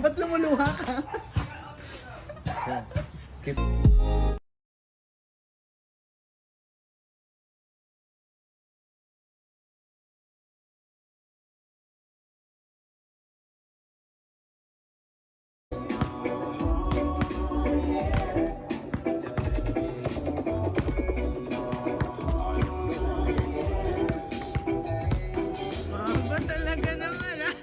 Ba't lumuluha ka? Keep Ba talaga naman ah.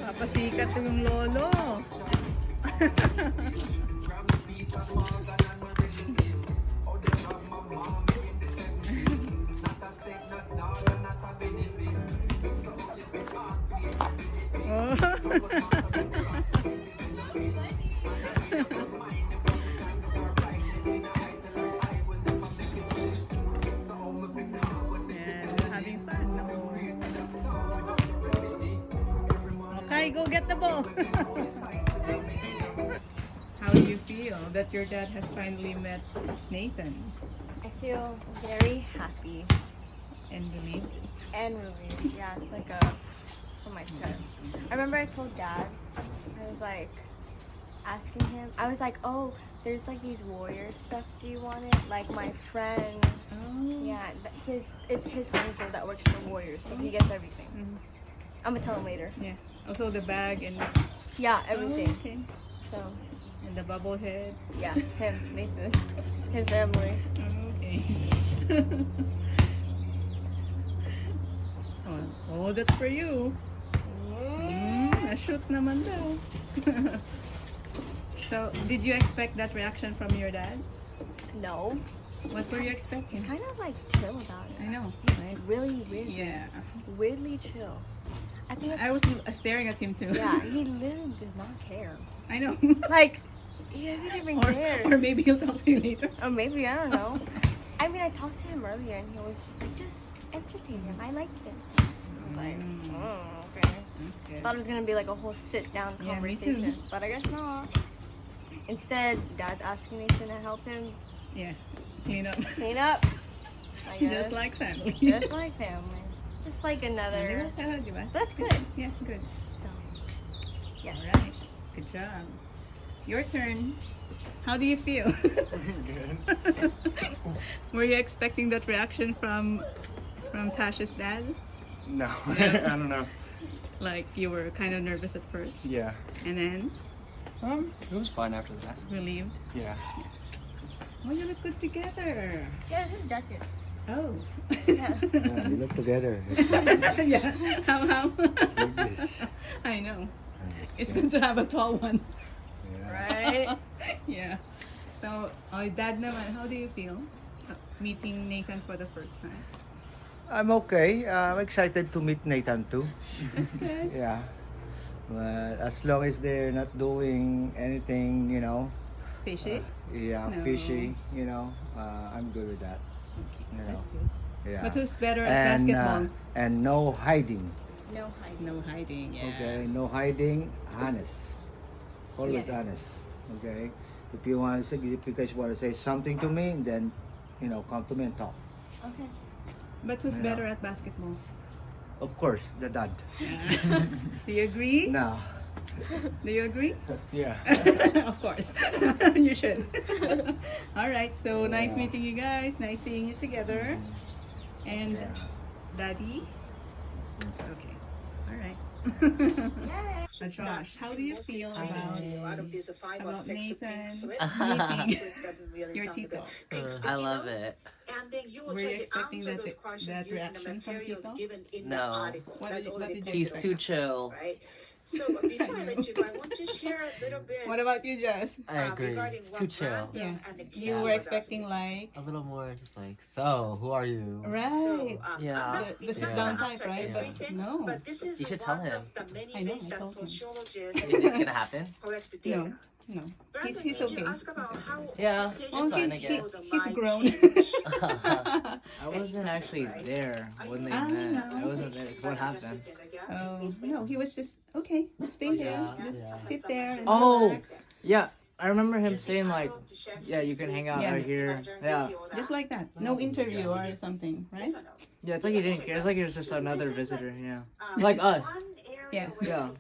Papasikat yung lolo. Having fun. Okay, go get the ball. How do you feel that your dad has finally met Nathan I feel very happy and relieved? and relieved. Yeah, it's like a from my chest. I remember I told Dad, I was like asking him. I was like, oh, there's like these warrior stuff. Do you want it? Like my friend. Oh. Yeah, it's his uncle that works for Warriors, so he gets everything. Mhm. I'm gonna tell him later. Yeah. Also the bag and Yeah, everything. Oh, okay. So And the bubble head. yeah, him, Nathan, his family. Okay. Oh, that's for you. Na-shoot naman daw. So, did you expect that reaction from your dad? No, What were you expecting? kind of like chill about it. I know, right? Really, weirdly, Yeah. weirdly chill. I think it's I was staring at him too. yeah, he literally does not care. I know. Like, he doesn't even care. Or maybe he'll talk to you later. Or maybe, I don't know. I mean, I talked to him earlier and he was just like, just entertain him. I like him. I was like, oh, okay. That's good. Thought it was going to be like a whole sit down Yeah, me conversation. too. But I guess not. Instead, Dad's asking Nathan to help him Yeah. Clean up. clean up. I guess. Just like family. Just like family. Just like another. Diba? Diba? That's good. Yeah, good. So, yes. Alright. Good job. Your turn. How do you feel? good. Were you expecting that reaction from Tasha's dad? No, I don't know. Like you were kind of nervous at first, Yeah. and then It was fun after that. relieved. Yeah. Oh, you look good together. Yeah, it's his jacket. Oh. Yeah. Yeah, we look together. Yeah. How? Like this. I know. It's good to have a tall one. Yeah. Right? Yeah. So, Dad naman, how do you feel meeting Nathan for the first time? I'm okay. I'm excited to meet Nathan too. That's good. Yeah. But as long as they're not doing anything, you know, Fishy? yeah, No. fishy, you know, I'm good with that. Okay, You know. that's good. Yeah. But who's better at basketball? And no hiding. No hiding. No hiding, yeah. Okay, no hiding. Honest. Always Yeah. honest. Okay. If you want to say, if you guys want to say something to me, then you know, come to me and talk. Okay. But who's Yeah. better at basketball? Of course, the dad. Yeah. Do you agree? No. Do you agree? Yeah. Of course. You should. All right. So nice Yeah. meeting you guys. Nice seeing you together. And Yeah. Daddy. Okay. All right. Yay! Josh, how do you feel about Nathan Haha. meeting your Tito? I love it. Were you expecting that reaction from Tito? No, What did you he's expect? too chill. So before I let you go, I want to share a little bit. What about you, Jess? I agree. Regarding It's what too chill. Yeah. Brandon and the You kids were was expecting asking. like A little more just like, so, who are you? right. Yeah. The sit down type, right? Yeah. But no. But this is You should tell one him. of the many I know, ways I that told him. sociologists Is it gonna happen? collect the data. No. Brandon, He's did you okay. ask about how Yeah, occasions it's fine, I of guess. the He's mind grown. change. I wasn't actually there when they Ah, met. no. I wasn't there. So what happened? Oh no, he was just okay. Stay there. Yeah, Just yeah. sit there and Oh, relax. yeah. I remember him saying like, yeah, you can hang out Yeah. right here. Yeah, Just like that. No interview or something, right? yeah. It's like he didn't care. It's like he was just another visitor. Yeah, like us. Yeah. Yeah.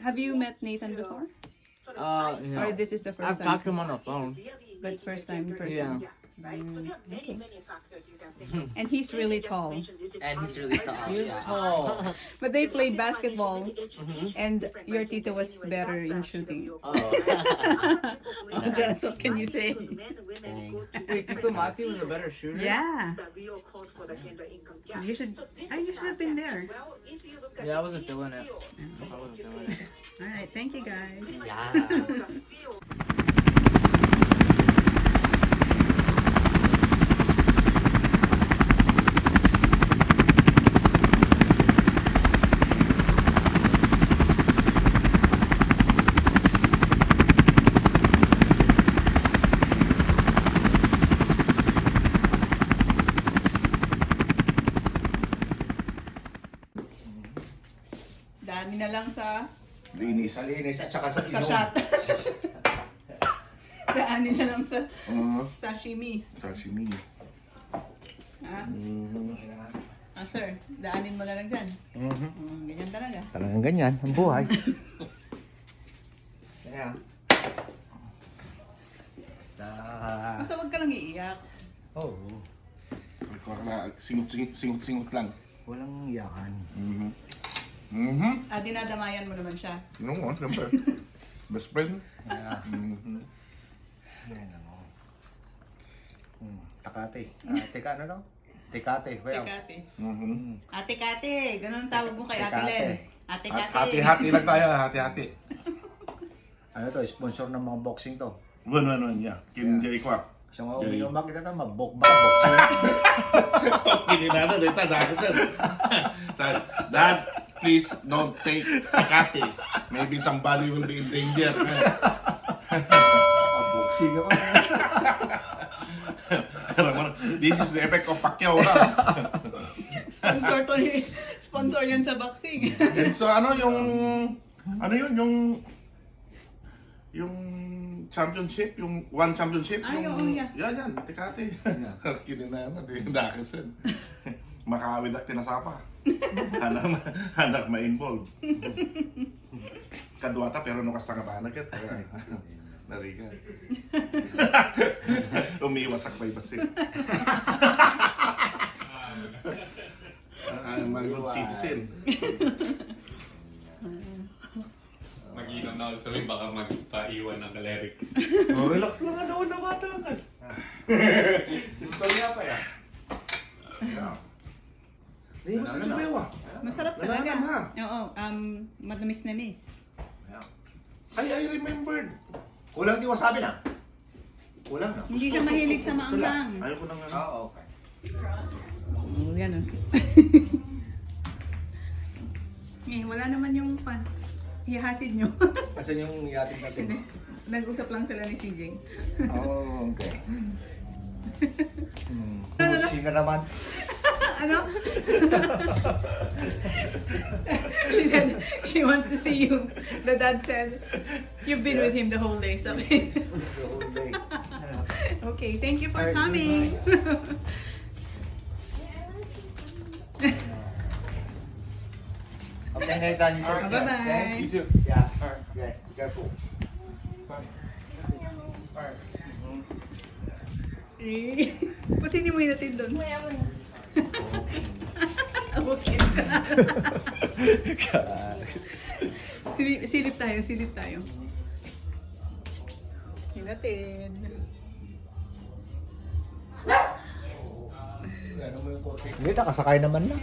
Have you met Nathan before? Or Yeah. this is the 1st I've time? talked to him on the phone. But first time in person. Yeah. Okay. And he's really tall. And he's really tall. He's Yeah. tall. But they played basketball, Mhm. and your Tito was better in shooting. Oh. Jess, what can you say? Wait, Tito Mati was a better shooter? Yeah. You should have been there. Yeah, I wasn't feeling it. I wasn't feeling it. All right, thank you guys. Yeah. Dami na lang sa Linis. Sa linis at saka sa sa inom. shot. Dami na lang sa sashimi. Sashimi. Ah, Mhm. sir, daanin mo na lang dyan. Mhm. Ganyan talaga. Talagang ganyan, ang buhay. Kaya. Basta. Basta wag ka lang iiyak. Oh, Ikaw na, singot-singot lang. walang iyakan. Mhm. Mhm. Dinadamayan mo naman siya. No, siyempre. Best friend. Kaya, Mhm. yan ano. Takate. Teka, ano daw? Tekate. Well. Tekate. Mhm. Ate Kate, ganun ang tawag mo kay Ate Tekate. Len. Ate Kate. Hati-hati lang tayo, hati-hati. Ano to, sponsor ng mga boxing to. Bueno, yeah. Kinjay ko. So, nga, Yeah, uminom kita na mabokbak boxing. Kininano dito, Dad, please don't take Takati. Maybe somebody will be in danger. Boxing ako. This is the effect of Pacquiao. Sponsor yan sa boxing. And so ano yung championship, yung one championship, Ay, yung oo, yeah. yan, Tekate. Kininana, di dakasan. Makawid at tinasapa. Hanak ma-involved. Kadwata pero nukas nga ba nagkat. Nariga. Umiwas ak bay basit. I'm a good citizen. Mag-inom na ako sabi, baka magpaiwan ng kalerik. Oh, relax lang nga daw na bata ka. Istorya pa yan. Yeah. Eh, mas ito mewa. Masarap Wala talaga. naman, ha? Oo, matamis-namis. I remembered. Kulang di wasabi na. Kulang na. Hindi siya mahilig sa maanghang. Ayoko na nga. Okay. Yan o. Wala naman yung hihatid nyo. Asan yung yating natin? Nag-usap lang sila ni CJ. Oh, okay. Pusi na naman. Ano? She said she wants to see you. The dad said, you've been with him the whole day. So The whole day. okay, thank you for coming. Okay, Nathan. Bye-bye. You too. Yeah. Yeah. Be careful. Eh, ba't hindi mo hinatid doon? Wait, I'm gonna... Okay. Silip tayo. Hinatid. Hindi, nakasakay naman na.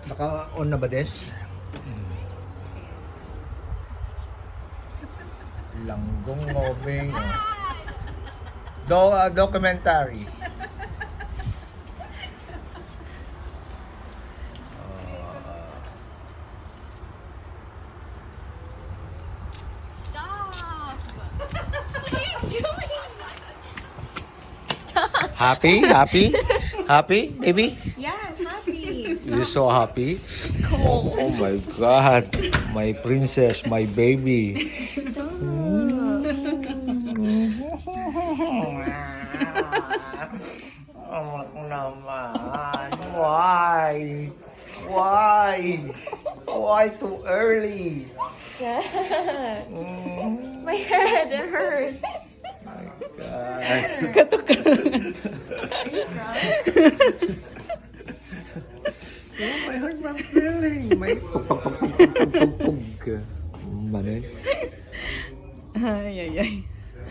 Naka-on na ba, Des? Langgong ngobing. Documentary. Happy? Happy, baby? Yeah, I'm happy. You're so happy? Oh my God. My princess, my baby. Oh naman. Why? Why too early? My head, it hurts. I hurt my feeling. May pag. Manin. Ay.